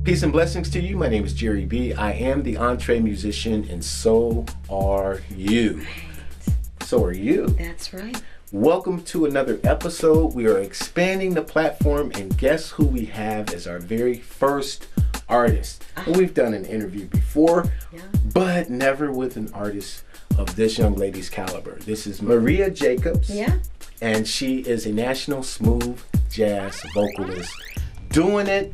Peace and blessings to you. My name is Jere B. I am the EntreMusician, and so are you. So are you. That's right. Welcome to another episode. We are expanding the platform, and guess who we have as our very first artist? We've done an interview before, but never with an artist of this young lady's caliber. This is Myriad Jacobs, and she is a national smooth jazz vocalist, doing it,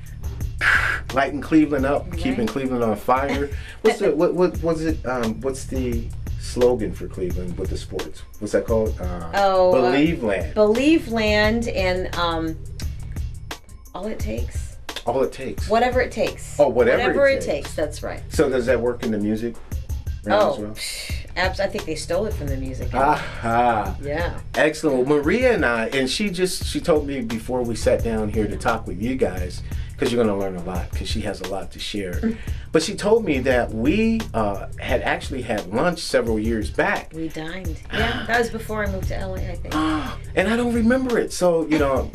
lighting Cleveland up, keeping Cleveland on fire. What's the what's the slogan for Cleveland with the sports? What's that called? Believe Land. Believe Land, and all it takes. All it takes. Whatever it takes. Oh, whatever it takes. That's right. So does that work in the music realm as well? I think they stole it from the music. Aha. Yeah. Excellent. Well, Maria and I, and she told me before we sat down here to talk with you guys, because you're going to learn a lot, because she has a lot to share. But she told me that we had actually had lunch several years back. We dined. Yeah, that was before I moved to LA, I think. And I don't remember it. So, you know,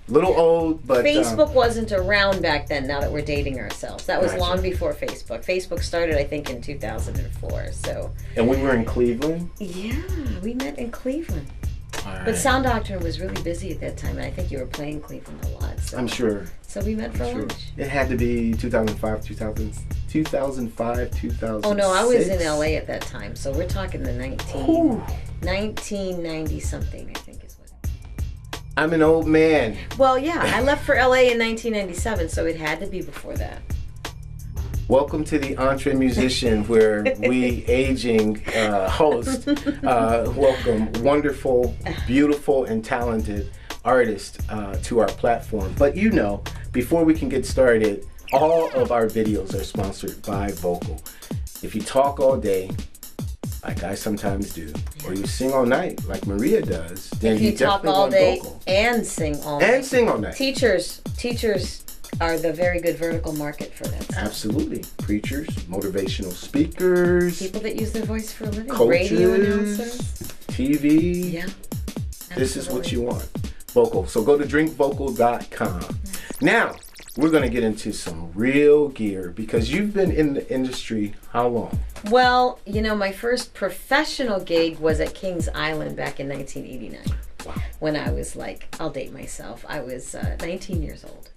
little old, but Facebook wasn't around back then. Now that we're dating ourselves, that was long before Facebook. Facebook started, I think, in 2004. So. And we were in Cleveland. Yeah, we met in Cleveland. Right. But Sound Doctrine was really busy at that time, and I think you were playing Cleveland a lot. So. I'm sure. So we met for lunch. It had to be 2005, 2006. Oh no, I was in LA at that time. So we're talking the 1990 something, I think is what. I'm an old man. Well, yeah, I left for LA in 1997, so it had to be before that. Welcome to the EntreMusician, where we aging host welcome wonderful, beautiful, and talented artists to our platform. But before we can get started, all of our videos are sponsored by Vocal. If you talk all day, like I sometimes do, or you sing all night, like Maria does, then if you talk all day Vocal. and sing all night. And sing all night. Teachers are the very good vertical market for that stuff. Absolutely. Preachers, motivational speakers, people that use their voice for a living, coaches, radio announcers, TV. Yeah. This is what you want. Vocal. So go to drinkvocal.com. Now, we're going to get into some real gear, because you've been in the industry how long? Well, my first professional gig was at Kings Island back in 1989. Wow. When I was I'll date myself, I was 19 years old.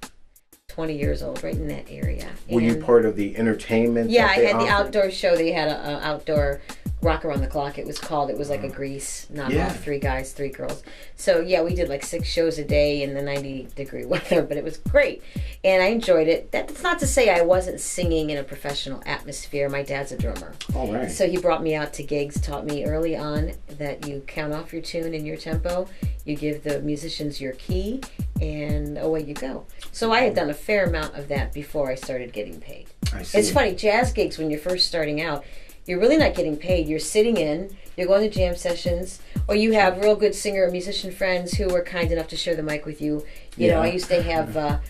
20 years old, right in that area. Were you part of the entertainment? Yeah, I had the outdoor show. They had an outdoor rock around the clock, it was called. It was like a Grease knockoff, 3 guys, 3 girls. So yeah, we did 6 shows a day in the 90-degree weather, but it was great. And I enjoyed it. That's not to say I wasn't singing in a professional atmosphere. My dad's a drummer. All right. So he brought me out to gigs, taught me early on that you count off your tune and your tempo, you give the musicians your key, and away you go. So I had done a fair amount of that before I started getting paid. I see. It's funny, jazz gigs, when you're first starting out, you're really not getting paid. You're sitting in, you're going to jam sessions, or you have real good singer or musician friends who were kind enough to share the mic with you. You know, I used to have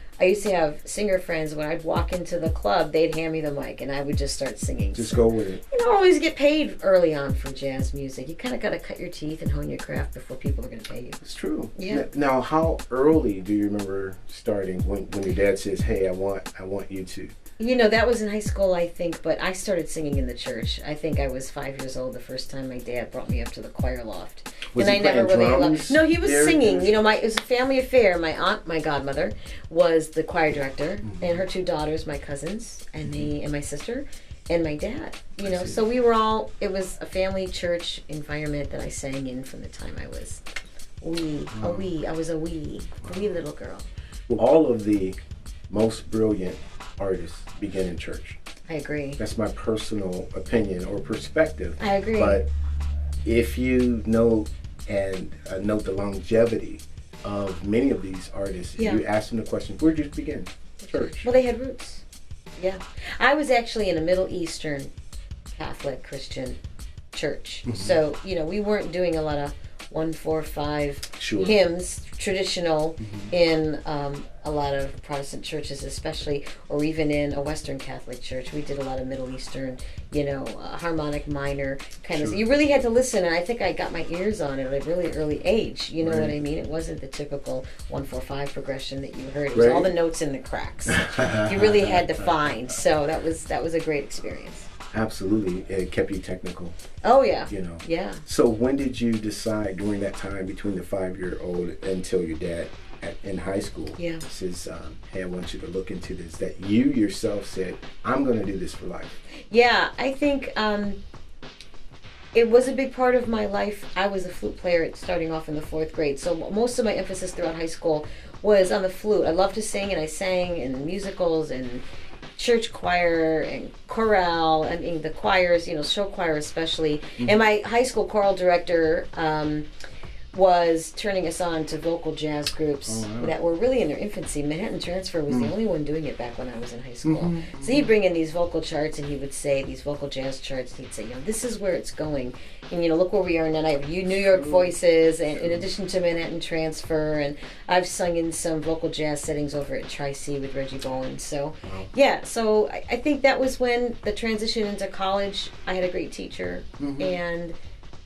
singer friends. When I'd walk into the club, they'd hand me the mic, and I would just start singing. Just go with it. You don't always get paid early on for jazz music. You kind of got to cut your teeth and hone your craft before people are going to pay you. It's true. Yeah. Now, how early do you remember starting when your dad says, "Hey, I want you to"? That was in high school, I think, but I started singing in the church. I think I was 5 years old the first time my dad brought me up to the choir loft. Was he playing drums? No, he was singing. It was a family affair. My aunt, my godmother, was the choir director, and her 2 daughters, my cousins, and me and my sister, and my dad. So we were all, it was a family church environment that I sang in from the time I was a wee little girl. All of the most brilliant artists begin in church. I agree. That's my personal opinion or perspective. I agree. But if you know the longevity of many of these artists, you ask them the question, where did you begin? Church. Well, they had roots. Yeah. I was actually in a Middle Eastern Catholic Christian church. So, we weren't doing a lot of 1-4-5 Sure. hymns, traditional in a lot of Protestant churches, especially, or even in a Western Catholic church. We did a lot of Middle Eastern, harmonic minor kind of. Sure. You really had to listen, and I think I got my ears on it at a really early age. You know what I mean? It wasn't the typical 1-4-5 progression that you heard. It was all the notes in the cracks. You really had to find. So that was a great experience. Absolutely. It kept you technical. Oh, yeah. Yeah. So when did you decide during that time between the 5-year-old until your dad in high school says, hey, I want you to look into this, that you yourself said, I'm going to do this for life? Yeah, I think it was a big part of my life. I was a flute player starting off in the 4th grade, so most of my emphasis throughout high school was on the flute. I loved to sing, and I sang in musicals and church choir and chorale. I mean, the choirs, show choir especially. And my high school choral director was turning us on to vocal jazz groups that were really in their infancy. Manhattan Transfer was the only one doing it back when I was in high school. So he'd bring in these vocal charts, and he would say, these vocal jazz charts, and he'd say, this is where it's going. And, look where we are now. I have New York Voices, and in addition to Manhattan Transfer, and I've sung in some vocal jazz settings over at Tri-C with Reggie Bowen. So, so I think that was when the transition into college, I had a great teacher, and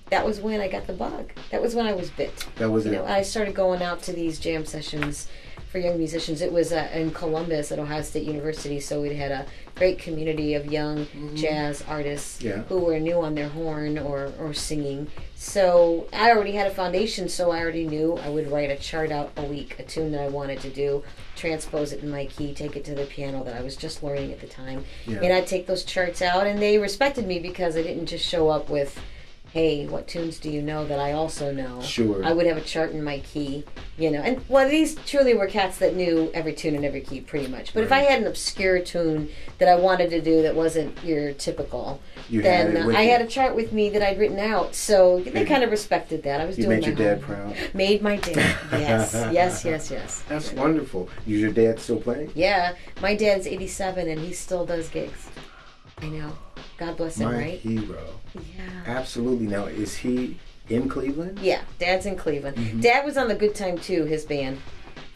that was when I got the bug. That was when I was bit. That was it. I started going out to these jam sessions for young musicians. It was in Columbus at Ohio State University, so we had a great community of young jazz artists who were new on their horn or singing. So I already had a foundation, so I already knew I would write a chart out a week, a tune that I wanted to do, transpose it in my key, take it to the piano that I was just learning at the time. And I'd take those charts out, and they respected me because I didn't just show up with, hey, what tunes do you know that I also know? Sure. I would have a chart in my key, And, these truly were cats that knew every tune in every key pretty much. But if I had an obscure tune that I wanted to do that wasn't your typical, then I had a chart with me that I'd written out. So they kind of respected that. I was doing my homework. You made your dad proud? Made my dad, yes. That's wonderful. Is your dad still playing? Yeah. My dad's 87, and he still does gigs. I know. God bless him, My right? hero. Yeah. Absolutely. Now, is he in Cleveland? Yeah, Dad's in Cleveland. Dad was on the Good Time 2, his band,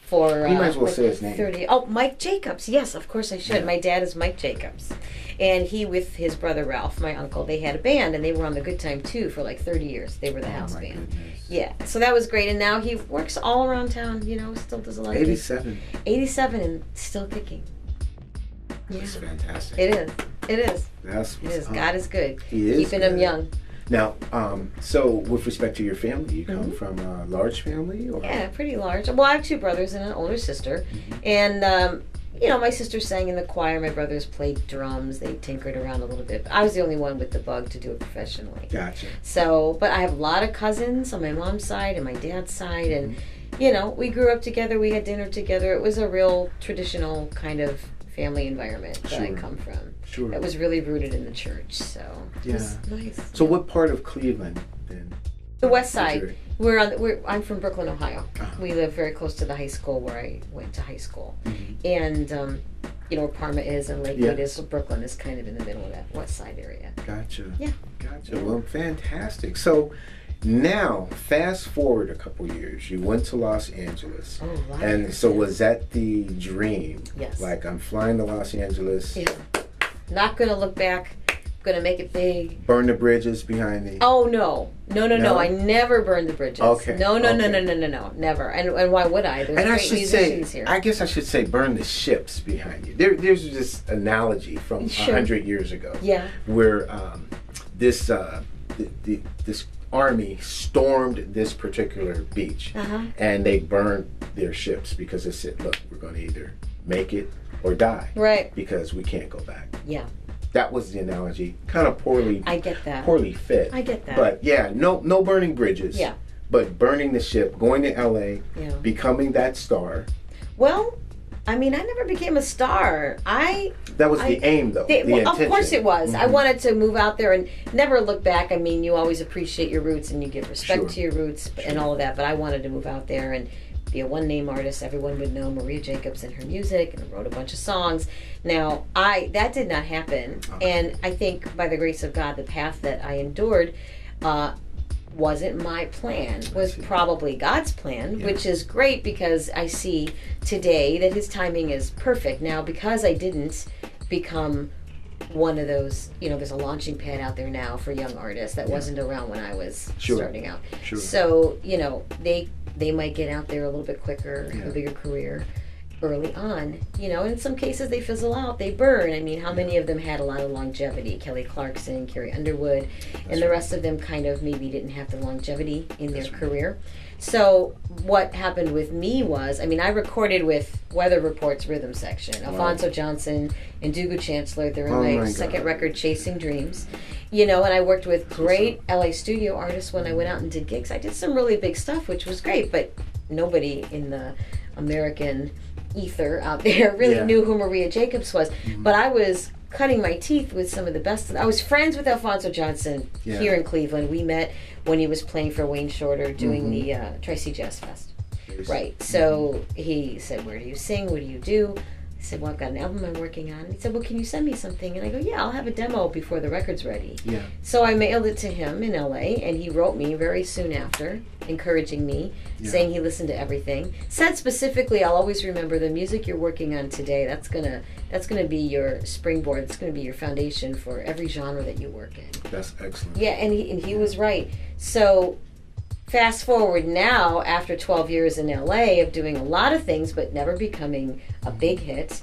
for... you might as well say his name. 30. Oh, Mike Jacobs. Yes, of course I should. Yeah. My dad is Mike Jacobs. And he, with his brother Ralph, my uncle, they had a band, and they were on the Good Time 2 for like 30 years. They were the house band. Goodness. Yeah, so that was great. And now he works all around town, still does a lot of 87. 87 and still kicking. Yeah. That's fantastic. It is. That's it is. God is good. He is keeping them young. Now, so with respect to your family, you come from a large family, or? Yeah, pretty large. Well, I have 2 brothers and an older sister, and my sister sang in the choir. My brothers played drums. They tinkered around a little bit. I was the only one with the bug to do it professionally. Gotcha. So, but I have a lot of cousins on my mom's side and my dad's side, and we grew up together. We had dinner together. It was a real traditional kind of family environment that I come from. Sure. That was really rooted in the church, so it was nice. So what part of Cleveland then? The west side. I'm from Brooklyn, Ohio. We live very close to the high school where I went to high school. And where Parma is and Lakewood is, so Brooklyn is kind of in the middle of that west side area. Gotcha. Yeah. Gotcha. Well, fantastic. So now, fast forward a couple years, you went to Los Angeles. Oh, wow. And so was that the dream? Yes. Like, I'm flying to Los Angeles. Yeah. Not going to look back. Going to make it big. Burn the bridges behind me. Oh, no. No. I never burned the bridges. Okay. No. Never. And why would I? There's great musicians here. I guess I should say burn the ships behind you. There's this analogy from 100 years ago. Yeah. Where this army stormed this particular beach, and they burned their ships because they said, look, we're going to either make it or die. Right. Because we can't go back. Yeah. That was the analogy. Kind of poorly. I get that. Poorly fit. I get that. But yeah, no burning bridges. Yeah. But burning the ship, going to LA, becoming that star. Well, I mean, I never became a star. That was the aim, though. Of course it was. I wanted to move out there and never look back. I mean, you always appreciate your roots and you give respect to your roots and all of that. But I wanted to move out there and be a one-name artist. Everyone would know Maria Jacobs and her music, and I wrote a bunch of songs. Now, that did not happen. And I think by the grace of God, the path that I endured, wasn't my plan, was probably God's plan, which is great because I see today that his timing is perfect. Now, because I didn't become one of those, there's a launching pad out there now for young artists that wasn't around when I was starting out. Sure. So, they might get out there a little bit quicker, have a bigger career early on. In some cases they fizzle out, they burn. I mean, how many of them had a lot of longevity? Kelly Clarkson, Carrie Underwood, and the rest of them kind of maybe didn't have the longevity in their career. So what happened with me was, I recorded with Weather Report's rhythm section, Alfonso Johnson and Dugu Chancellor. They're in my second record, Chasing Dreams. And I worked with great LA studio artists when I went out and did gigs. I did some really big stuff, which was great, but nobody in the American ether out there really knew who Maria Jacobs was. But I was cutting my teeth with some of the best. I was friends with Alfonso Johnson here in Cleveland. We met when he was playing for Wayne Shorter doing the Tri-C Jazz Fest. Right. So he said, "Where do you sing? What do you do?" I said, "Well, I've got an album I'm working on." He said, "Well, can you send me something?" And I go, "Yeah, I'll have a demo before the record's ready." Yeah. So I mailed it to him in LA, and he wrote me very soon after, encouraging me, saying he listened to everything. Said specifically, "I'll always remember the music you're working on today. That's gonna be your springboard. It's gonna be your foundation for every genre that you work in." That's excellent. Yeah, and he was right. So fast forward now, after 12 years in LA of doing a lot of things but never becoming a big hit,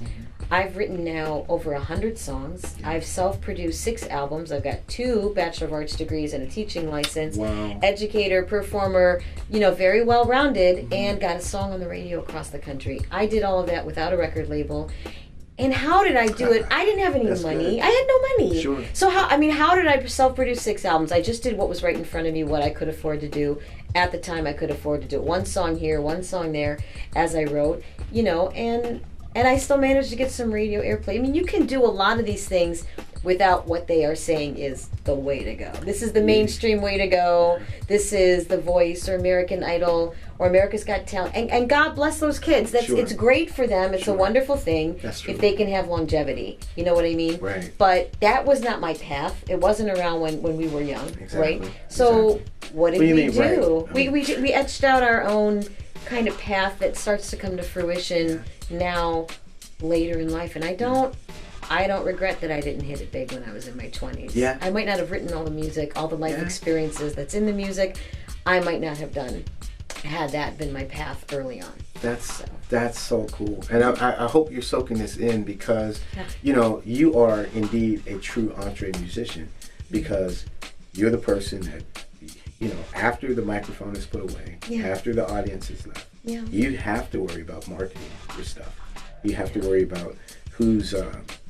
I've written now over 100 songs. I've self-produced 6 albums. I've got 2 Bachelor of Arts degrees and a teaching license. Wow. Educator, performer, very well-rounded, and got a song on the radio across the country. I did all of that without a record label. And how did I do it? I didn't have any money. Good. I had no money. Sure. So how did I self-produce 6 albums? I just did what was right in front of me, what I could afford to do. At the time, I could afford to do one song here, one song there, as I wrote, and I still managed to get some radio airplay. You can do a lot of these things without what they are saying is the way to go. This is the mainstream way to go. This is The Voice or American Idol or America's Got Talent. And God bless those kids. It's great for them. It's a wonderful thing if they can have longevity. You know what I mean? Right. But that was not my path. It wasn't around when we were young, right? So what did we do? Right. We etched out our own kind of path that starts to come to fruition now later in life. And I don't regret that I didn't hit it big when I was in my 20s. Yeah. I might not have written all the music, all the life experiences that's in the music. I might not have done had that been my path early on. That's so cool. And I hope you're soaking this in because, you are indeed a true EntreMusician because you're the person that, after the microphone is put away, after the audience is left, you have to worry about marketing your stuff. You have to worry about who's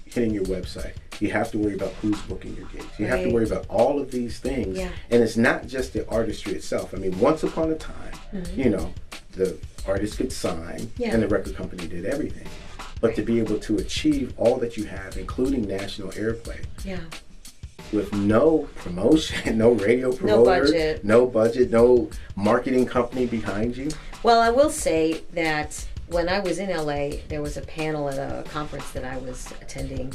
hitting your website. You have to worry about who's booking your gigs. You have to worry about all of these things. Yeah. And it's not just the artistry itself. Once upon a time, the artist could sign and the record company did everything. But to be able to achieve all that you have, including national airplay, with no promotion, no radio promoter, no budget, no marketing company behind you. Well, I will say that when I was in LA, there was a panel at a conference that I was attending,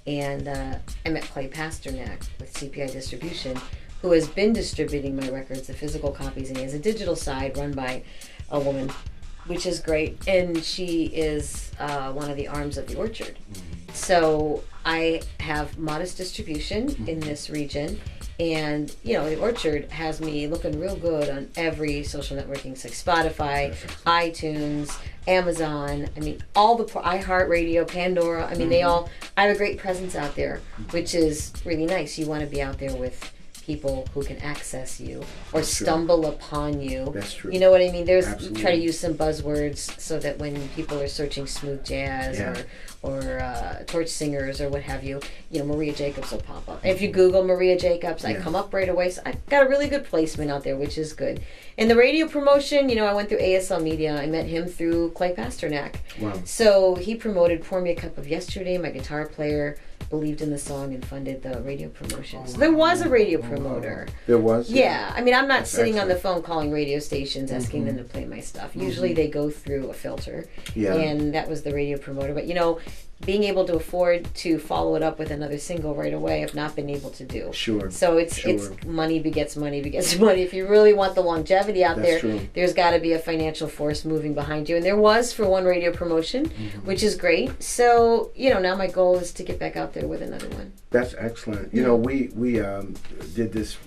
and I met Clay Pasternak with CPI Distribution, who has been distributing my records, the physical copies, and he has a digital side run by a woman, which is great, and she is one of the arms of the Orchard. So I have modest distribution in this region, and the Orchard has me looking real good on every social networking site, Spotify, iTunes, Amazon, all the iHeartRadio, Pandora, they all, I have a great presence out there, which is really nice. You want to be out there with people who can access you or stumble upon you. That's true. You know what I mean? Try to use some buzzwords so that when people are searching smooth jazz or torch singers or what have you, Maria Jacobs will pop up. And if you Google Maria Jacobs, I come up right away. So I've got a really good placement out there, which is good. And the radio promotion, I went through ASL Media. I met him through Clay Pasternak. Wow. So he promoted Pour Me a Cup of Yesterday. My guitar player believed in the song and funded the radio promotion. So there was a radio promoter. There was? Yeah. I'm not sitting on the phone calling radio stations asking them to play my stuff. Usually they go through a filter. Yeah. And that was the radio promoter. But, being able to afford to follow it up with another single right away, I've not been able to do. Sure. So it's money begets money begets money. If you really want the longevity out there, there's got to be a financial force moving behind you. And there was for one radio promotion, which is great. So, now my goal is to get back out there with another one. That's excellent. We did this,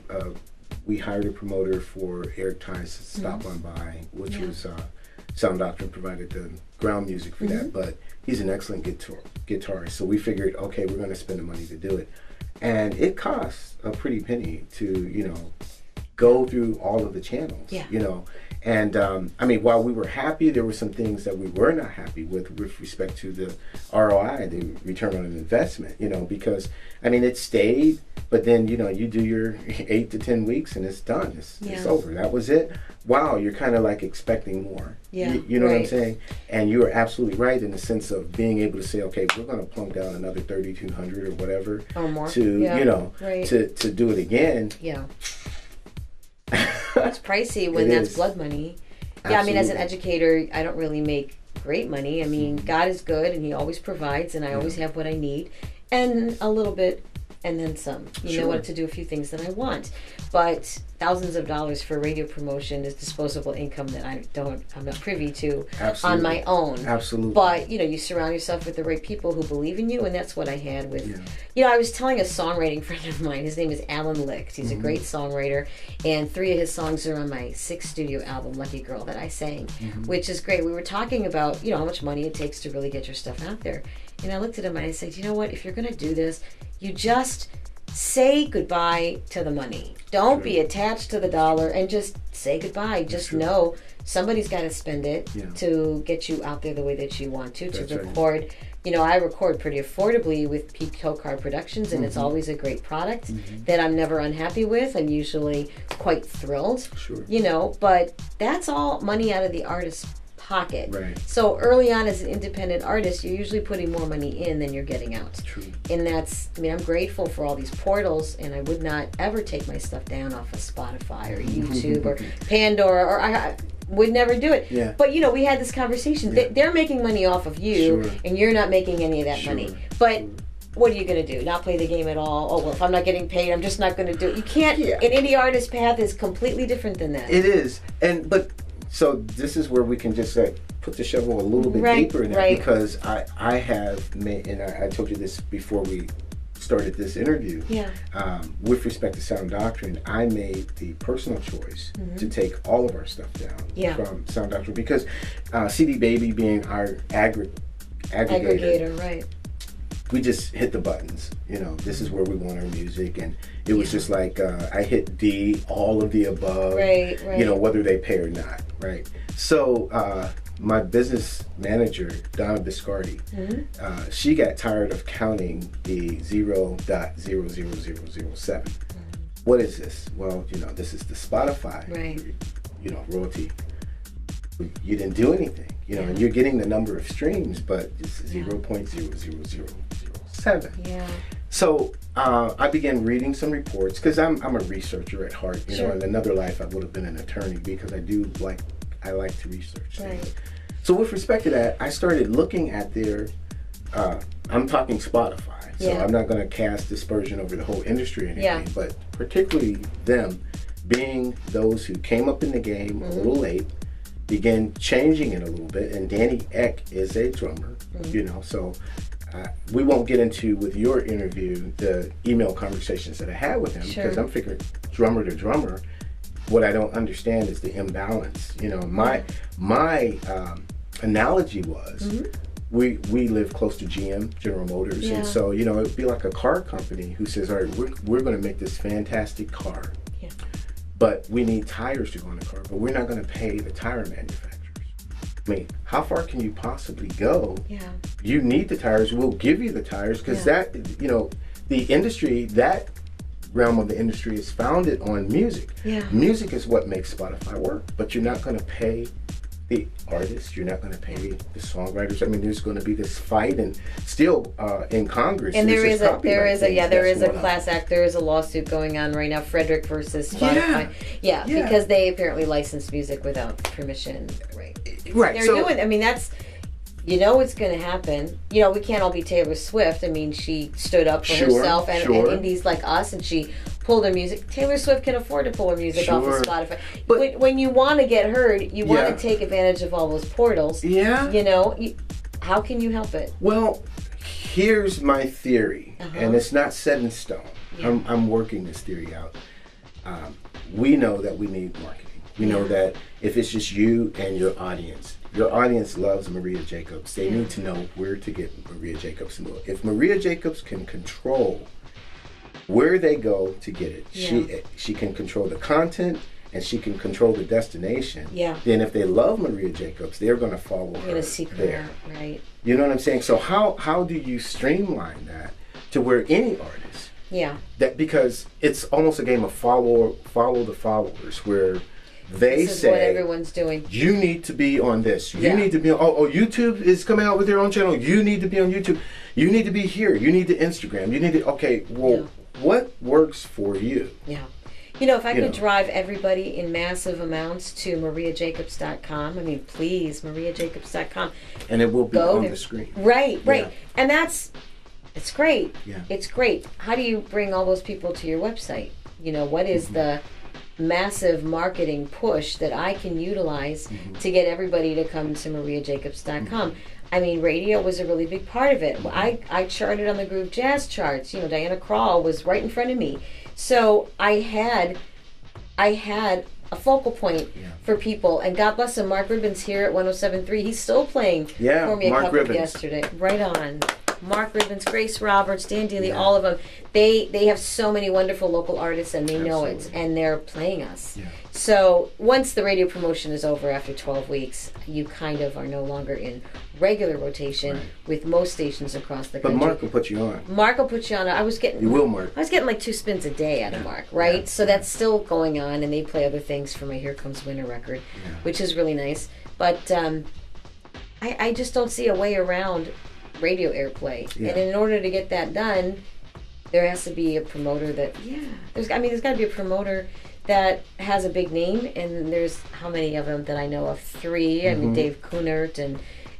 we hired a promoter for Eric Tice Stop On By, which was Sound Doctrine provided the ground music for that, but he's an excellent guitarist. So we figured, okay, we're going to spend the money to do it. And it costs a pretty penny to, go through all of the channels, And, while we were happy, there were some things that we were not happy with respect to the ROI, the return on an investment, because, it stayed, but then, you do your 8 to 10 weeks and it's done. It's over. That was it. Wow, you're kind of like expecting more. Yeah, you know what I'm saying? And you are absolutely right in the sense of being able to say, okay, we're going to plunk down another 3,200 or whatever or more to do it again. Yeah. It's pricey when that's blood money. Absolutely. Yeah, as an educator, I don't really make great money. God is good and he always provides and I always have what I need and a little bit and then some. You know what, to do a few things that I want. But thousands of dollars for radio promotion is disposable income that I'm not privy to on my own. Absolutely. But, you surround yourself with the right people who believe in you, and that's what I had with, I was telling a songwriting friend of mine, his name is Alan Licht. He's a great songwriter, and 3 of his songs are on my 6th studio album, Lucky Girl, that I sang, which is great. We were talking about, how much money it takes to really get your stuff out there. And I looked at him and I said, you know what, if you're going to do this, you just say goodbye to the money. Don't be attached to the dollar and just say goodbye. Just know somebody's got to spend it to get you out there the way that you want to record. I record pretty affordably with Pico Card Productions, and it's always a great product that I'm never unhappy with. I'm usually quite thrilled. But that's all money out of the artist's pocket. Right. So early on as an independent artist, you're usually putting more money in than you're getting out. True. And that's, I'm grateful for all these portals, and I would not ever take my stuff down off of Spotify or YouTube or Pandora, or I would never do it. Yeah. But, we had this conversation. They're making money off of you, and you're not making any of that money. But what are you going to do? Not play the game at all? Oh, well, if I'm not getting paid, I'm just not going to do it. You can't. An indie artist path is completely different than that. It is. So this is where we can just put the shovel a little bit deeper in that, because I have made, and I told you this before we started this interview, with respect to Sound Doctrine, I made the personal choice to take all of our stuff down from Sound Doctrine, because CD Baby being our aggregator, right. We just hit the buttons. This is where we want our music, and it was just like I hit D, all of the above, right. Whether they pay or not, right? So my business manager, Donna Biscardi, she got tired of counting the 0.00007. What is this? Well, this is the Spotify, royalty. You didn't do anything, and you're getting the number of streams, but it's 0.00007. Yeah. So I began reading some reports, because I'm a researcher at heart. In another life I would have been an attorney, because I like to research things. So with respect to that, I started looking at their, I'm talking Spotify, so I'm not going to cast dispersion over the whole industry or anything, but particularly them being those who came up in the game a little late, began changing it a little bit, and Danny Eck is a drummer, so we won't get into, with your interview, the email conversations that I had with him, because I'm figuring drummer to drummer, what I don't understand is the imbalance. My analogy was, we live close to GM, General Motors, and so, it would be like a car company who says, all right, we're going to make this fantastic car, but we need tires to go in the car, but we're not going to pay the tire manufacturers. How far can you possibly go? You need the tires, we'll give you the tires, because that, the industry, that realm of the industry is founded on music. Music is what makes Spotify work, but you're not going to pay the artists, you're not going to pay the songwriters. There's going to be this fight, and still in Congress. And there is a class act. There is a lawsuit going on right now, Frederick versus Spotify. Because they apparently licensed music without permission. Right. They're doing. That's You know it's going to happen. You know, we can't all be Taylor Swift. I mean, she stood up for herself and indies like us, and she pulled her music. Taylor Swift can afford to pull her music off of Spotify. But when you want to get heard, you want to take advantage of all those portals. Yeah. You know, how can you help it? Well, here's my theory, and it's not set in stone. Yeah. I'm working this theory out. We know that we need marketing. We know that if it's just you and your audience loves Maria Jacobs. They need to know where to get Maria Jacobs. If Maria Jacobs can control where they go to get it, she can control the content and she can control the destination. Yeah. Then if they love Maria Jacobs, they're going to follow her there. Right. You know what I'm saying? So how do you streamline that to where any artist? Yeah. That because it's almost a game of follow the followers where this is what everyone's doing. You need to be on this. You need to be on. Oh, YouTube is coming out with their own channel. You need to be on YouTube. You need to be here. You need to Instagram. You need to. Okay, well, what works for you? Yeah. You know, if I could drive everybody in massive amounts to MariaJacobs.com, I mean, please, MariaJacobs.com. And it will be on the screen. Right. Yeah. And it's great. Yeah. It's great. How do you bring all those people to your website? You know, what is the massive marketing push that I can utilize to get everybody to come to MariaJacobs.com? I mean, radio was a really big part of it. I charted on the Groove Jazz charts. You know, Diana Krall was right in front of me. So I had a focal point for people. And God bless him, Mark Ribbon's here at 107.3. He's still playing for me a couple yesterday. Right on. Mark Ribbons, Grace Roberts, Dan Dealey, all of them. They have so many wonderful local artists, and they know it, and they're playing us. Yeah. So once the radio promotion is over after 12 weeks, you kind of are no longer in regular rotation with most stations across the country. But Mark will put you on. Mark will put you on. I was getting like 2 spins a day out of Mark, right? Yeah. So that's still going on, and they play other things for my Here Comes Winter record, which is really nice. But I just don't see a way around radio airplay, and in order to get that done, there has to be a promoter that there's got to be a promoter that has a big name, and there's how many of them that I know of? 3. I mean, Dave Kunert and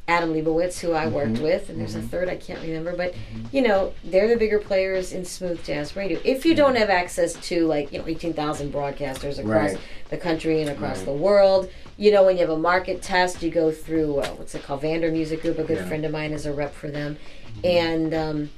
Adam Leibowitz, who I worked with, and there's a third I can't remember, but you know, they're the bigger players in smooth jazz radio. If you don't have access to 18,000 broadcasters across the country and across the world, you know, when you have a market test, you go through what's it called, Vander Music Group. A good friend of mine is a rep for them, and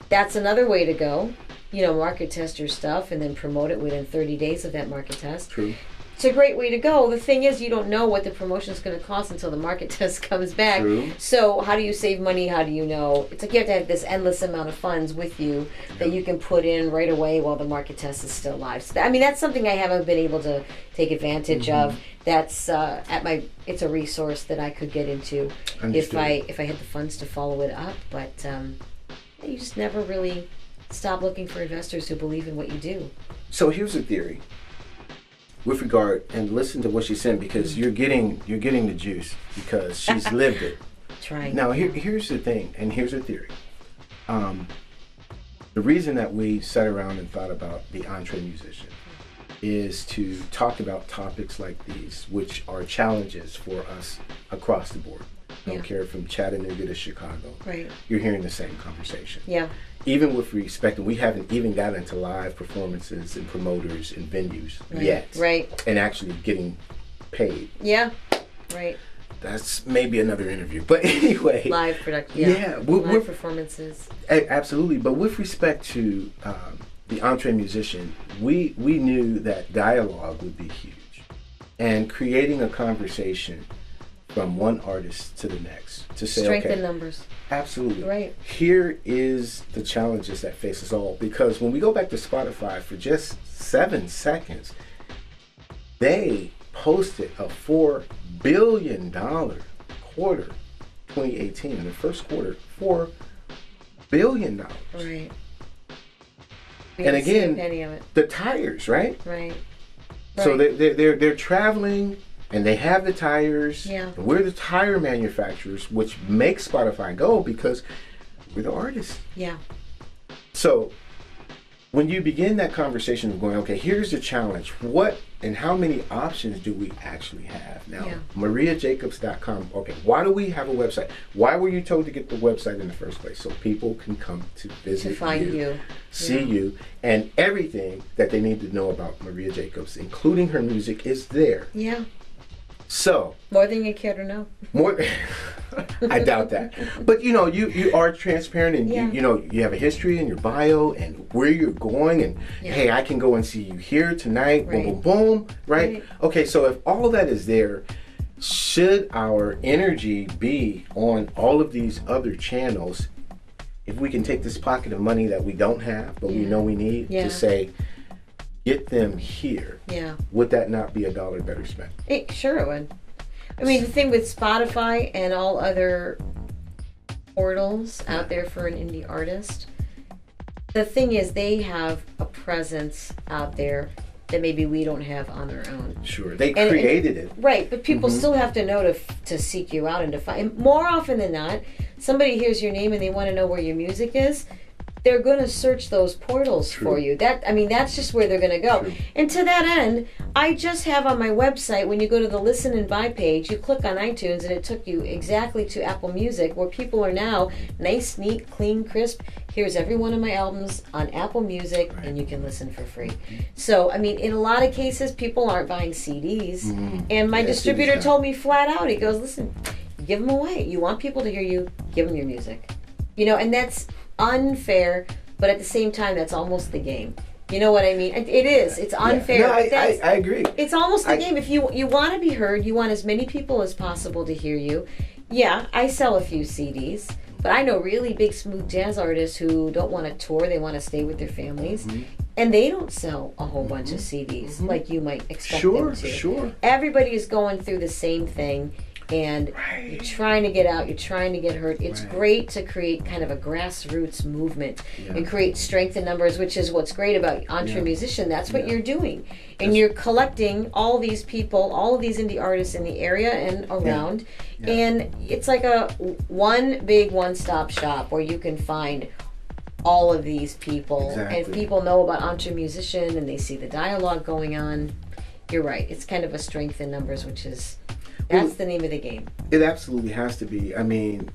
that's another way to go. You know, market test your stuff and then promote it within 30 days of that market test. True. It's a great way to go. The thing is, you don't know what the promotion is going to cost until the market test comes back. True. So how do you save money? How do you know? It's like you have to have this endless amount of funds with you that you can put in right away while the market test is still live. So that's something I haven't been able to take advantage of. That's it's a resource that I could get into if I had the funds to follow it up. But you just never really stop looking for investors who believe in what you do. So here's a theory. With regard, and listen to what she's saying, because you're getting the juice because she's lived it. That's right. Now here's the thing, and here's a theory. The reason that we sat around and thought about the EntreMusician is to talk about topics like these, which are challenges for us across the board. I don't care from Chattanooga to Chicago. Right. You're hearing the same conversation. Yeah. Even with respect, and we haven't even gotten into live performances and promoters and venues yet. Right. And actually getting paid. Yeah. Right. That's maybe another interview. But anyway. Live production. Yeah. Live performances. Absolutely. But with respect to the EntreMusician, we knew that dialogue would be huge. And creating a conversation from one artist to the next to say, strengthen numbers. Absolutely. Right. Here is the challenges that face us all, because when we go back to Spotify for just 7 seconds, they posted a $4 billion quarter 2018 in the first quarter. $4 billion. Right. And again, the tires, right? Right. So they're traveling. And they have the tires. Yeah. And we're the tire manufacturers, which makes Spotify go because we're the artists. Yeah. So when you begin that conversation of going, okay, here's the challenge. What and how many options do we actually have? Now, MariaJacobs.com. Okay, why do we have a website? Why were you told to get the website in the first place? So people can come to visit to find you, see you, and everything that they need to know about Maria Jacobs, including her music, is there. Yeah. So more than you care to know. More, I doubt that. But you are transparent, and you have a history in your bio and where you're going, and hey, I can go and see you here tonight. Right. Boom, boom, boom. Right? Okay. So if all of that is there, should our energy be on all of these other channels? If we can take this pocket of money that we don't have, but we know we need, to say, get them here. Yeah. Would that not be $1 better spent? Sure it would. I mean, the thing with Spotify and all other portals out there for an indie artist, the thing is they have a presence out there that maybe we don't have on our own. Sure. They created it. Right, but people still have to know to seek you out and to find. And more often than not, somebody hears your name and they want to know where your music is. They're going to search those portals for you. That's just where they're going to go. True. And to that end, I just have on my website, when you go to the Listen and Buy page, you click on iTunes, and it took you exactly to Apple Music, where people are now nice, neat, clean, crisp. Here's every one of my albums on Apple Music, and you can listen for free. So, I mean, in a lot of cases, people aren't buying CDs. And my distributor told me flat out, he goes, listen, give them away. You want people to hear you, give them your music. And that's unfair, but at the same time, that's almost the game. You know what I mean? It is. It's unfair. No, I agree. It's almost the game. If you want to be heard, you want as many people as possible to hear you. Yeah, I sell a few CDs, but I know really big smooth jazz artists who don't want to tour. They want to stay with their families. And they don't sell a whole bunch of CDs like you might expect them to. Sure. Everybody is going through the same thing. And you're trying to get out, you're trying to get heard. It's great to create kind of a grassroots movement and create strength in numbers, which is what's great about EntreMusician. That's what you're doing. And you're collecting all these people, all of these indie artists in the area and around. And it's like a one big one-stop shop where you can find all of these people. And if people know about EntreMusician and they see the dialogue going on, you're right. It's kind of a strength in numbers, which is... That's the name of the game. It absolutely has to be. I mean,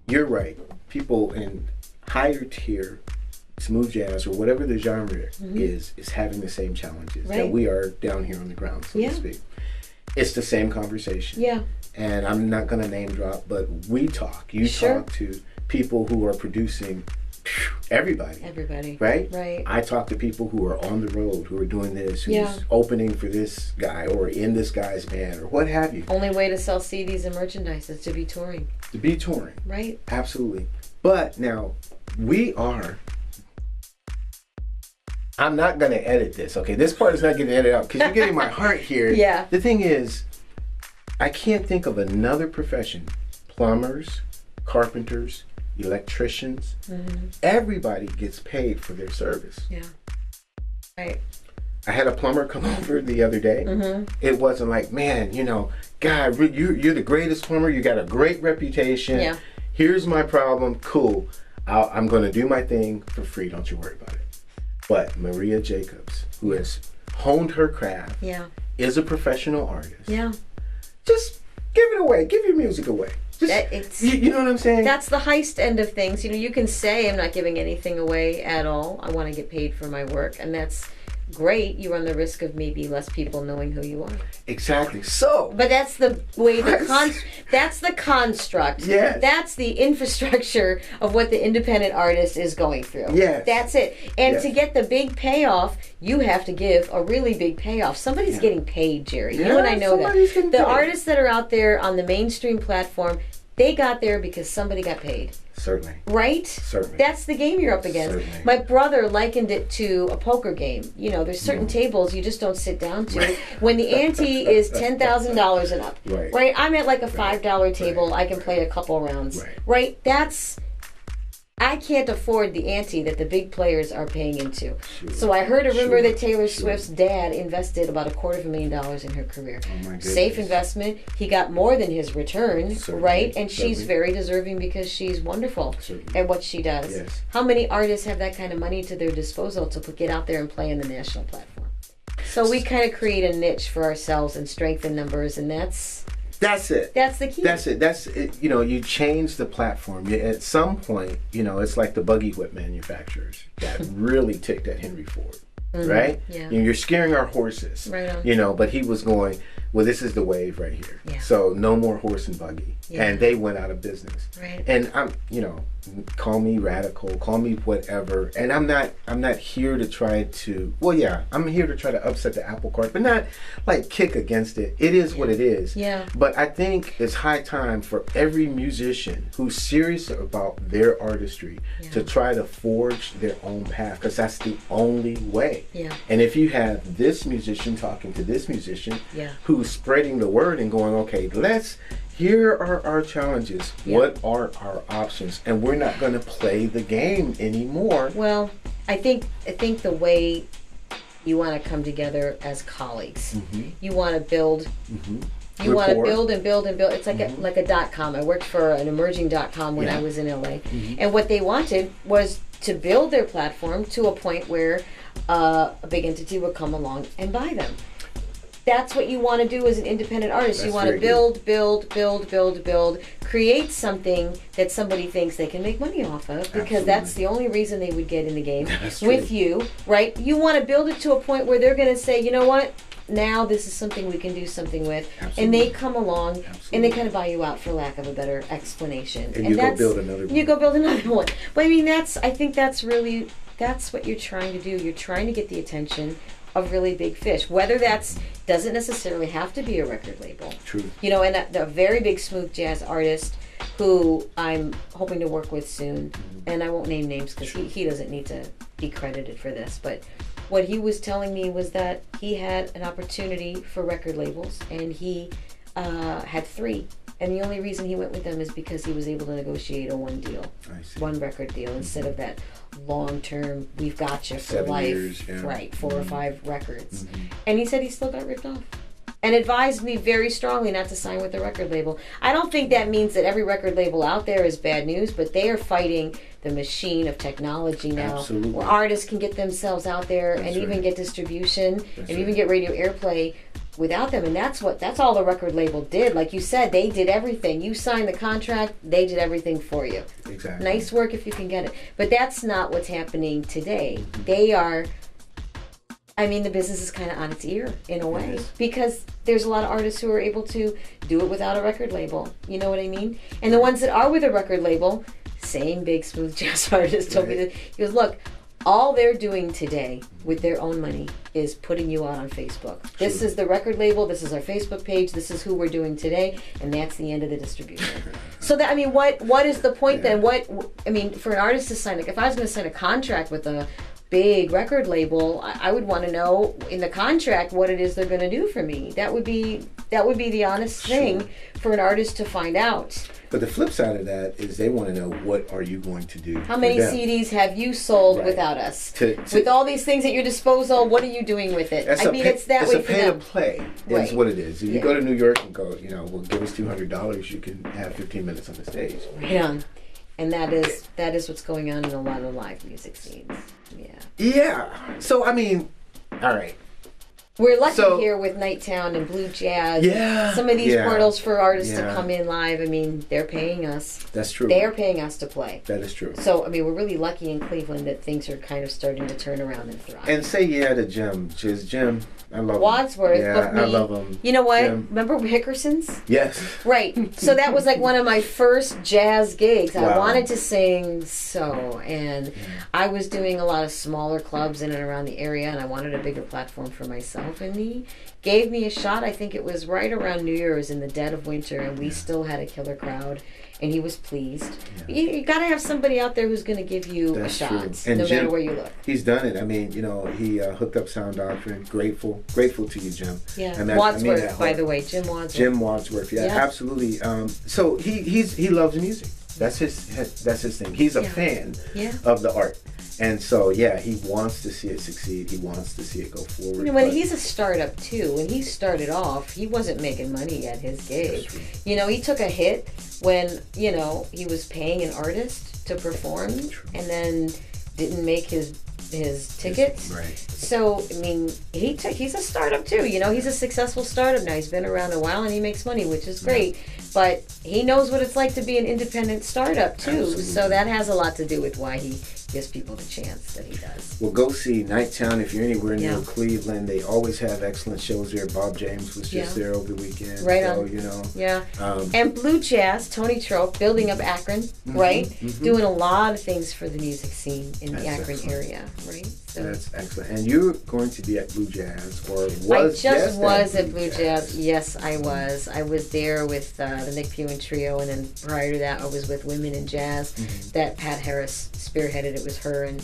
you're right. People in higher tier, smooth jazz, or whatever the genre is having the same challenges that we are down here on the ground, so to speak. It's the same conversation. Yeah. And I'm not going to name drop, but we talk. You talk to people who are producing everybody. Right. I talk to people who are on the road, who are doing this, who's opening for this guy or in this guy's band or what have you. Only way to sell CDs and merchandise is to be touring. Right. Absolutely. But now I'm not going to edit this, okay? This part is not getting edited out because you're getting my heart here. Yeah. The thing is, I can't think of another profession. Plumbers, carpenters, electricians, everybody gets paid for their service. Yeah. Right. I had a plumber come over the other day. It wasn't like, man, God, you're the greatest plumber. You got a great reputation. Yeah. Here's my problem. Cool. I'm going to do my thing for free. Don't you worry about it. But Maria Jacobs, who has honed her craft, is a professional artist. Yeah. Just give it away. Give your music away. You know what I'm saying? That's the Heist end of things. You can say I'm not giving anything away at all. I want to get paid for my work, and that's great. You run the risk of maybe less people knowing who you are. Exactly. So, but that's the way that's the construct. Yeah. That's the infrastructure of what the independent artist is going through. Yeah. That's it. And to get the big payoff, you have to give a really big payoff. Somebody's getting paid, Jere. You and I know that. The artists that are out there on the mainstream platform, they got there because somebody got paid. Certainly. Right? Certainly. That's the game you're up against. Certainly. My brother likened it to a poker game. There's certain tables you just don't sit down to. Right. When the ante is $10,000 and up. Right. I'm at like a $5 table. I can play a couple rounds. Right. That's... I can't afford the ante that the big players are paying into. So I heard a rumor that Taylor Swift's dad invested about $250,000 in her career. Oh my goodness. Safe investment. He got more than his return, Certainly. right? And she's very deserving because she's wonderful at what she does. Yes. How many artists have that kind of money to their disposal to get out there and play on the national platform? So we kind of create a niche for ourselves and strengthen numbers, and that's it. That's the key. That's it. You know, you change the platform. At some point, you know, it's like the buggy whip manufacturers that really ticked at Henry Ford, right? Yeah. You know, you're scaring our horses, Right on. you know, but he was going, well, this is the wave right here. Yeah. So no more horse and buggy. Yeah. And they went out of business. Right. And I'm, you know, call me radical, call me whatever. And I'm not here to try to, well, yeah, I'm here to try to upset the apple cart, but not like kick against it. It is what it is. Yeah. But I think it's high time for every musician who's serious about their artistry to try to forge their own path, because that's the only way. Yeah. And if you have this musician talking to this musician who's spreading the word and going, okay, here are our challenges. Yeah. What are our options? And we're not going to play the game anymore. Well, I think the way you want to come together as colleagues, you want to build. You want to build and build and build. It's like a .com. I worked for an emerging .com when I was in LA, and what they wanted was to build their platform to a point where a big entity would come along and buy them. That's what you want to do as an independent artist. You want to build, create something that somebody thinks they can make money off of, because that's the only reason they would get in the game with you, right? You want to build it to a point where they're going to say, you know what? Now this is something we can do something with. And they come along and they kind of buy you out, for lack of a better explanation. And you go build another one. You go build another one. But I mean, I think that's what you're trying to do. You're trying to get the attention of really big fish. Whether doesn't necessarily have to be a record label. True. You know, and a very big smooth jazz artist who I'm hoping to work with soon, and I won't name names because he doesn't need to be credited for this, but what he was telling me was that he had an opportunity for record labels, and he had 3. And the only reason he went with them is because he was able to negotiate a one record deal, instead of that long-term, we've got you for 7 life, years, right, 4 or 5 records. And he said he still got ripped off. And advised me very strongly not to sign with a record label. I don't think that means that every record label out there is bad news, but they are fighting the machine of technology now, where artists can get themselves out there and even get distribution and even get radio airplay without them. And that's all the record label did. Like you said, they did everything. You signed the contract, they did everything for you. Exactly. Nice work if you can get it. But that's not what's happening today. They are, I mean, the business is kind of on its ear in a way, because there's a lot of artists who are able to do it without a record label. You know what I mean? And the ones that are with a record label, same big smooth jazz artist told me that, he goes, look, all they're doing today with their own money is putting you out on Facebook. This is the record label, this is our Facebook page, this is who we're doing today, and that's the end of the distribution. So that, I mean, what is the point then? For an artist to sign, like if I was going to sign a contract with a big record label, I would want to know in the contract what it is they're going to do for me. That would be the honest thing for an artist to find out. But the flip side of that is they want to know, what are you going to do? How many CDs have you sold without us? With all these things at your disposal, what are you doing with it? It's that way for them. It's a pay to play. Is what it is. If you go to New York and go, well, give us $200, you can have 15 minutes on the stage. Right on. And that is what's going on in a lot of live music scenes. Yeah. Yeah. So I mean, all right. We're lucky here with Nighttown and Blue Jazz. Yeah. Some of these portals for artists to come in live. I mean, they're paying us. That's true. They are paying us to play. That is true. So I mean, we're really lucky in Cleveland that things are kind of starting to turn around and thrive. And say to Jim, because Jim, I love him. Wadsworth. Yeah, I love him. You know what? Jim. Remember Hickerson's? Yes. Right. So that was like one of my first jazz gigs. Wow. I wanted to sing and I was doing a lot of smaller clubs in and around the area, and I wanted a bigger platform for myself. And he gave me a shot. I think it was right around New Year's in the dead of winter, and we still had a killer crowd. And he was pleased. Yeah. You got to have somebody out there who's going to give you a shot, no matter where you look. He's done it. I mean, he hooked up Sound Doctrine. Grateful to you, Jim. Yeah, and Wadsworth, by the way, Jim Wadsworth. Jim Wadsworth, yeah. Absolutely. So he loves music. That's his thing. He's a fan of the art. And so, he wants to see it succeed. He wants to see it go forward. When he's a startup, too, when he started off, he wasn't making money at his gig. He took a hit when, he was paying an artist to perform and then didn't make his tickets. Right. So, he's a startup, too. He's a successful startup now. He's been around a while and he makes money, which is great. But he knows what it's like to be an independent startup, too. Absolutely. So that has a lot to do with why he gives people the chance that he does. Well, go see Nighttown if you're anywhere near Cleveland. They always have excellent shows there. Bob James was just there over the weekend. Right on. Yeah. And Blue Jazz, Tony Trope, building up Akron, right? Mm-hmm. Doing a lot of things for the music scene in the Akron area, right? So. That's excellent. And you're going to be at Blue Jazz, or was at Blue Jazz. Yes, I was. I was there with the Nick Pugh Trio, and then prior to that, I was with Women in Jazz that Pat Harris spearheaded. It was her and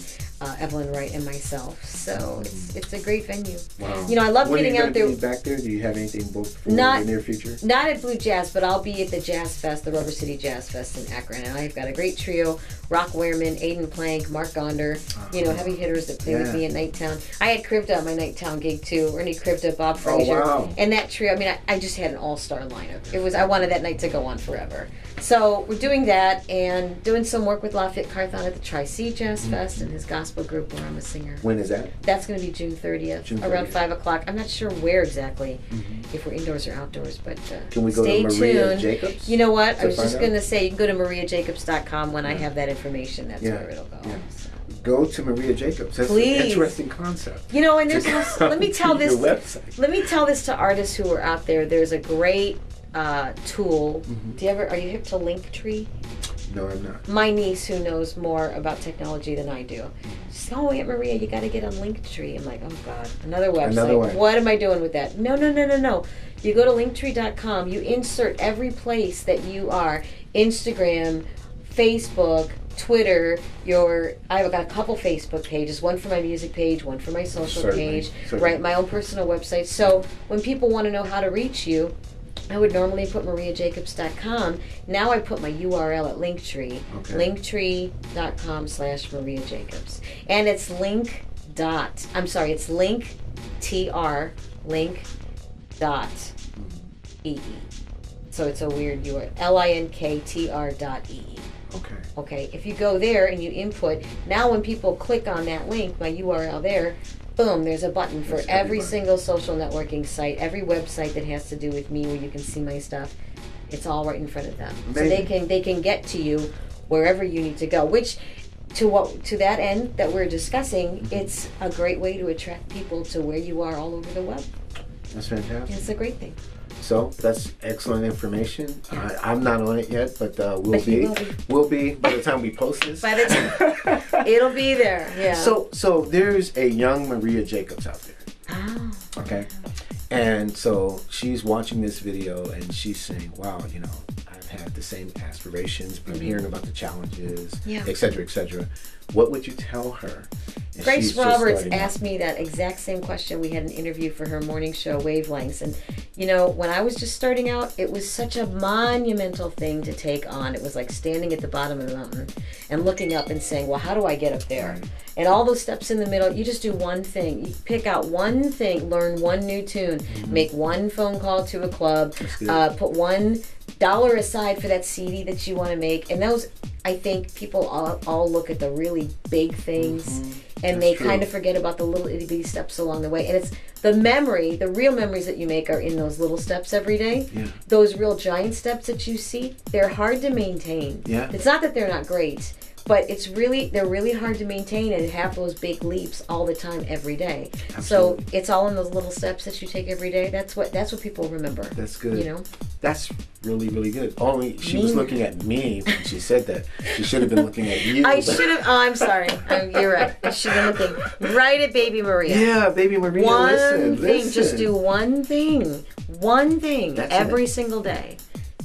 Evelyn Wright and myself. So it's a great venue. Wow. I love getting out there. When are you back there? Do you have anything booked for the near future? Not at Blue Jazz, but I'll be at the Jazz Fest, the Rubber City Jazz Fest in Akron, and I've got a great trio: Rock Wehrman, Aiden Plank, Mark Gonder. Heavy hitters that play with me at Nighttown. I had Krivda at my Nighttown gig too. Ernie Krivda, Bob Frazier, and that trio. I just had an all-star lineup. I wanted that night to go on forever. So we're doing that and doing some work with Lafayette Carthon at the Tri-C Jazz Fest and his gospel group where I'm a singer. When is that? That's going to be June 30th, around 5 o'clock. I'm not sure where exactly, if we're indoors or outdoors, but can we go to Maria Jacobs? You know what? I was just going to say, you can go to mariajacobs.com when I have that information. That's where it'll go. Yeah. So. Go to Maria Jacobs. That's Please. An interesting concept. And there's also, let me tell this to artists who are out there. There's a great tool. Are you hip to Linktree? No, I'm not. My niece, who knows more about technology than I do, she said, "Oh, Aunt Maria, you got to get on Linktree." I'm like, "Oh God, another website. What am I doing with that?" No. You go to Linktree.com. You insert every place that you are: Instagram, Facebook, Twitter. I've got a couple Facebook pages. One for my music page, one for my social page. Right, my own personal website. So when people want to know how to reach you, I would normally put mariajacobs.com. Now I put my URL at Linktree. Linktree.com/mariajacobs. And it's link.ee. So it's a weird URL. linktr.ee. Okay. If you go there and you input, now when people click on that link, my URL there, boom, there's a button for every single social networking site, every website that has to do with me where you can see my stuff. It's all right in front of them. Amazing. So they can get to you wherever you need to go, which to that end that we're discussing, it's a great way to attract people to where you are all over the web. That's fantastic. It's a great thing. So that's excellent information. I'm not on it yet, but we'll be. We'll be by the time we post this. By the time it'll be there. Yeah. So there's a young Maria Jacobs out there. Oh. Okay. And so she's watching this video and she's saying, "Wow, I've had the same aspirations, but I'm hearing about the challenges, et cetera, et cetera." What would you tell her? Grace Roberts asked me that exact same question. We had an interview for her morning show, Wavelengths. And, when I was just starting out, it was such a monumental thing to take on. It was like standing at the bottom of the mountain and looking up and saying, well, how do I get up there? And all those steps in the middle, you just do one thing. You pick out one thing, learn one new tune, make one phone call to a club, put $1 aside for that CD that you want to make. And those, I think people all look at the really big things and they kind of forget about the little itty bitty steps along the way. And it's the real memories that you make are in those little steps every day. Yeah. Those real giant steps that you see, they're hard to maintain. Yeah. It's not that they're not great, but they're really hard to maintain and have those big leaps all the time every day. Absolutely. So it's all in those little steps that you take every day. That's what people remember. That's good. That's really, really good. Only she was looking at me when she said that. She should have been looking at you. I should have. Oh, I'm sorry. You're right. I should have been looking right at Baby Maria. Yeah, Baby Maria. Listen. Just do one thing. One thing every single day.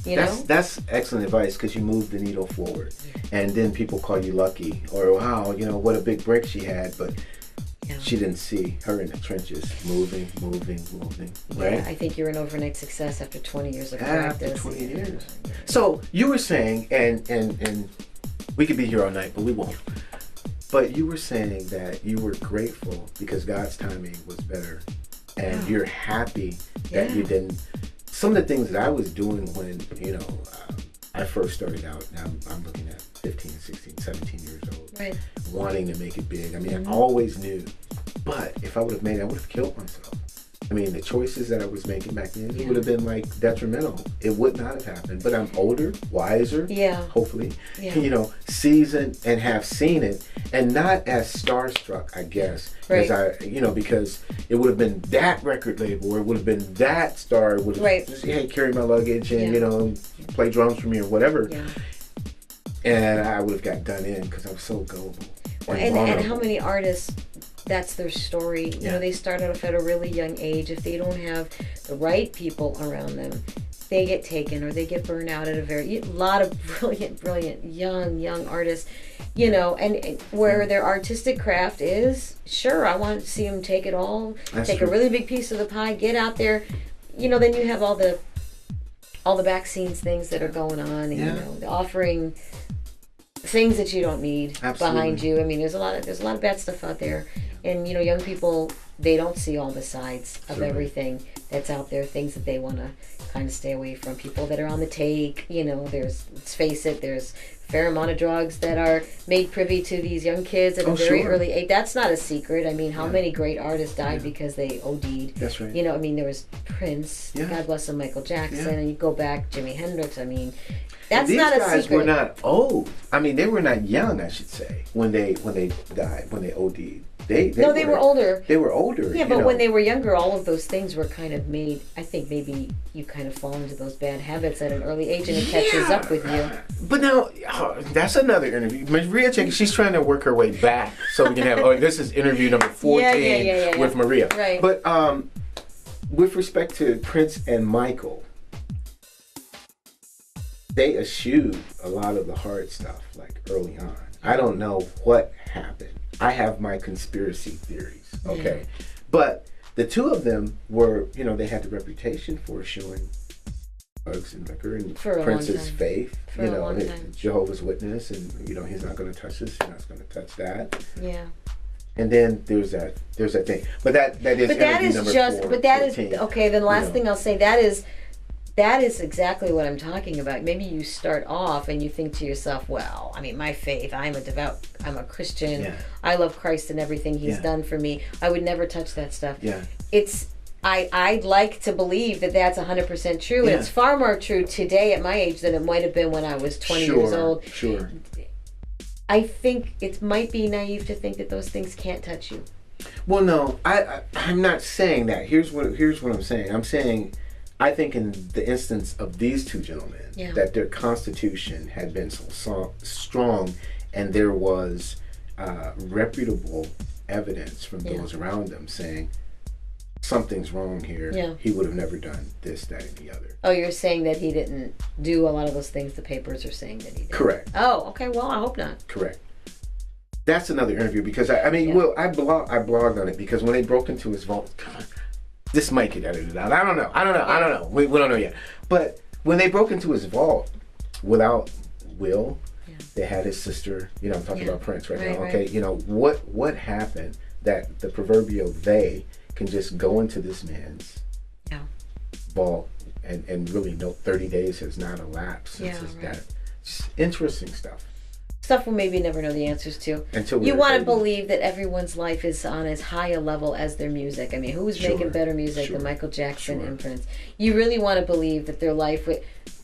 That's excellent advice because you move the needle forward, and then people call you lucky or wow, what a big break she had. But Yeah. She didn't see her in the trenches, moving, right? Yeah, I think you're an overnight success after 20 years of practice. After 20 years. So you were saying, and we could be here all night, but we won't. But you were saying that you were grateful because God's timing was better, and you're happy that you didn't. Some of the things that I was doing when, I first started out, now I'm looking at 15, 16, 17 years old, right, wanting to make it big. I mean, I always knew, but if I would have made it, I would have killed myself. I mean, the choices that I was making back then, it would have been like detrimental. It would not have happened. But I'm older, wiser, hopefully, seasoned, and have seen it, and not as starstruck, I guess, as I, because it would have been that record label, or it would have been that star, would have just, hey, carry my luggage and play drums for me or whatever, and I would have got done in because I was so gullible. And how many artists? That's their story. You know, they start out at a really young age. If they don't have the right people around them, they get taken or they get burned out at a lot of brilliant young artists, and where their artistic craft is, sure, I want to see them take it all, take a really big piece of the pie, get out there, then you have all the back scenes things that are going on, and, offering things that you don't need behind you. I mean, there's a lot of bad stuff out there, and young people, they don't see all the sides of everything that's out there. Things that they want to kind of stay away from. People that are on the take. There's, let's face it, there's a fair amount of drugs that are made privy to these young kids at a very early age. That's not a secret. I mean, how many great artists died because they OD'd? That's right. I mean, there was Prince, God bless him, Michael Jackson, and you go back, Jimi Hendrix. I mean, that's not a secret. These guys were not old. I mean, they were not young, I should say, when they died, when they OD'd. They were older. They were older. Yeah, but when they were younger, all of those things were kind of made. I think maybe you kind of fall into those bad habits at an early age, and it catches up with you. But now, that's another interview. Maria, she's trying to work her way back, so we can have. This is interview number 14 with Maria. Right. But with respect to Prince and Michael, they eschewed a lot of the hard stuff, like early on. I don't know what happened. I have my conspiracy theories, okay? But the two of them were, they had the reputation for eschewing drugs and liquor and Prince's faith, Jehovah's Witness, and, he's not going to touch this, he's not going to touch that. Yeah. And then there's that thing. But that is okay, then the last thing I'll say, that is exactly what I'm talking about. Maybe you start off and you think to yourself, well, I mean, my faith, I'm a Christian. I love Christ and everything he's done for me. I would never touch that stuff. Yeah. I'd like to believe that that's 100% true. And it's far more true today at my age than it might have been when I was 20 years old. Sure. I think it might be naive to think that those things can't touch you. Well, no, I'm not saying that. Here's what I'm saying. I'm saying, I think in the instance of these two gentlemen, that their constitution had been so strong, and there was reputable evidence from those around them saying something's wrong here. Yeah. He would have never done this, that, and the other. Oh, you're saying that he didn't do a lot of those things the papers are saying that he did? Correct. Oh, okay. Well, I hope not. Correct. That's another interview because I blogged on it because when they broke into his vault, this might get edited out. I don't know. We don't know yet. But when they broke into his vault without Will, they had his sister. I'm talking about Prince right now. Okay, what happened that the proverbial they can just go into this man's vault and really know 30 days has not elapsed since his death. It's interesting stuff. Stuff we'll maybe never know the answers to. You want to believe that everyone's life is on as high a level as their music. I mean, who's making better music than Michael Jackson and Prince? You really want to believe that their life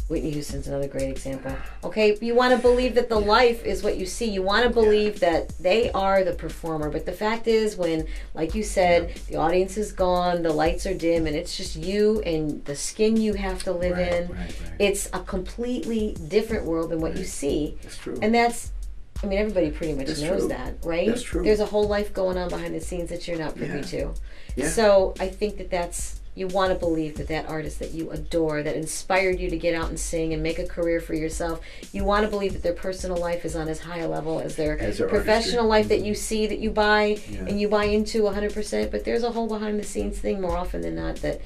Whitney Houston's another great example. Okay, you want to believe that the life is what you see. You want to believe that they are the performer. But the fact is, when, like you said, the audience is gone, the lights are dim, and it's just you and the skin you have to live in, it's a completely different world than what you see. That's true. And everybody pretty much knows that, right? That's true. There's a whole life going on behind the scenes that you're not privy to. Yeah. So I think that's, You want to believe that that artist that you adore, that inspired you to get out and sing and make a career for yourself, you want to believe that their personal life is on as high a level as their professional life that you see, that you buy and you buy into 100%. But there's a whole behind the scenes thing more often than not that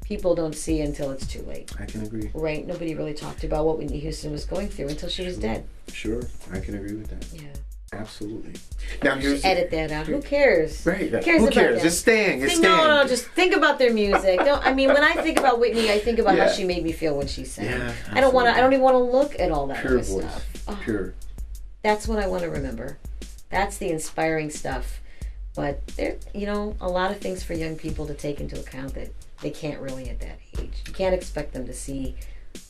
people don't see until it's too late. I can agree. Right? Nobody really talked about what Whitney Houston was going through until she was dead. Sure, I can agree with that. Yeah. Absolutely. Now here's edit that out. Who cares? Right. Who cares? Who about cares? Them? It's staying. It's staying. No. Just think about their music. I mean, when I think about Whitney, I think about how she made me feel when she sang. Yeah, I don't even want to look at all that pure other voice. stuff. Oh, Pure. That's what I want to remember. That's the inspiring stuff. But there, a lot of things for young people to take into account that they can't really at that age. You can't expect them to see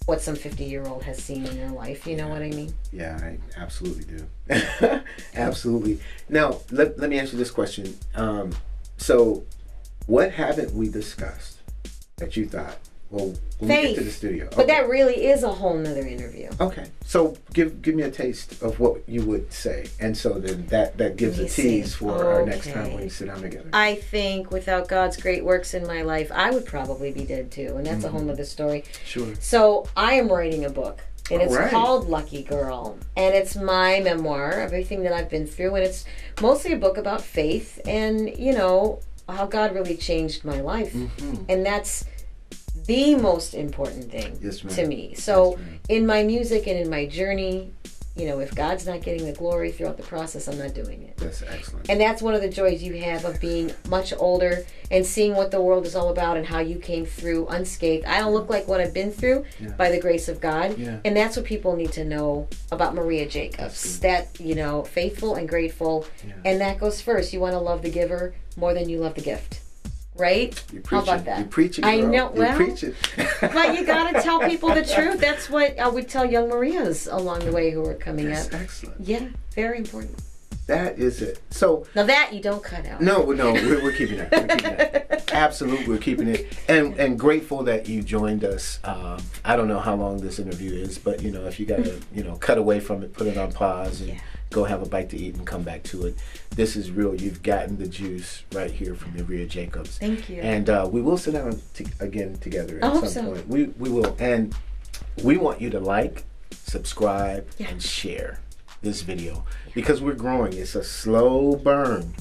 what some 50-year-old has seen in their life. You know what I mean? Yeah, I absolutely do. Absolutely. Now, let me ask you this question. So, what haven't we discussed that you thought, well, when we get to the studio? Okay. But that really is a whole nother interview. Okay. So, give me a taste of what you would say. And so then that gives a tease for our next time when we sit down together. I think without God's great works in my life, I would probably be dead too. And that's a whole nother story. Sure. So I am writing a book. And it's called Lucky Girl. And it's my memoir, everything that I've been through. And it's mostly a book about faith and, how God really changed my life. Mm-hmm. And that's the most important thing to me. So in my music and in my journey, if God's not getting the glory throughout the process, I'm not doing it. That's excellent. And that's one of the joys you have of being much older and seeing what the world is all about and how you came through unscathed. I don't look like what I've been through by the grace of God. Yeah. And that's what people need to know about Maria Jacobs. That, faithful and grateful. Yeah. And that goes first. You want to love the giver more than you love the gift. Right? How about that? You're preaching, girl. I know. You're preaching. But you got to tell people the truth. That's what I would tell young Marias along the way who are coming up. That's excellent. Yeah, very important. That is it. So now that you don't cut out. No, we're keeping that. We're keeping that. Absolutely, we're keeping it. And grateful that you joined us. I don't know how long this interview is, but if you got to cut away from it, put it on pause, and go have a bite to eat and come back to it. This is real. You've gotten the juice right here from Maria Jacobs. Thank you. And we will sit down again together at some point. We will. And we want you to like, subscribe, and share this video because we're growing. It's a slow burn,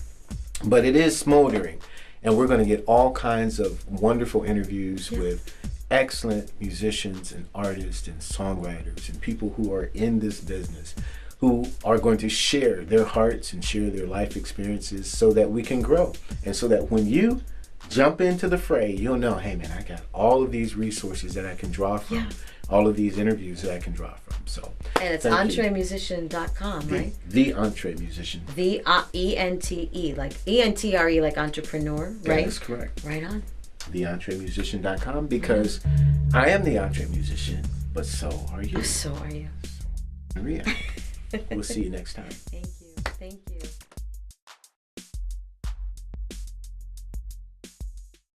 but it is smoldering. And we're going to get all kinds of wonderful interviews with excellent musicians and artists and songwriters and people who are in this business, who are going to share their hearts and share their life experiences so that we can grow. And so that when you jump into the fray, you'll know, hey man, I got all of these resources that I can draw from, all of these interviews that I can draw from. So, and it's EntreMusician.com, right? The EntreMusician. The E-N-T-E, like E-N-T-R-E, like entrepreneur, right? That is correct. Right on. The EntreMusician.com, because I am the EntreMusician, but so are you. So are you. Maria. We'll see you next time. Thank you. Thank you.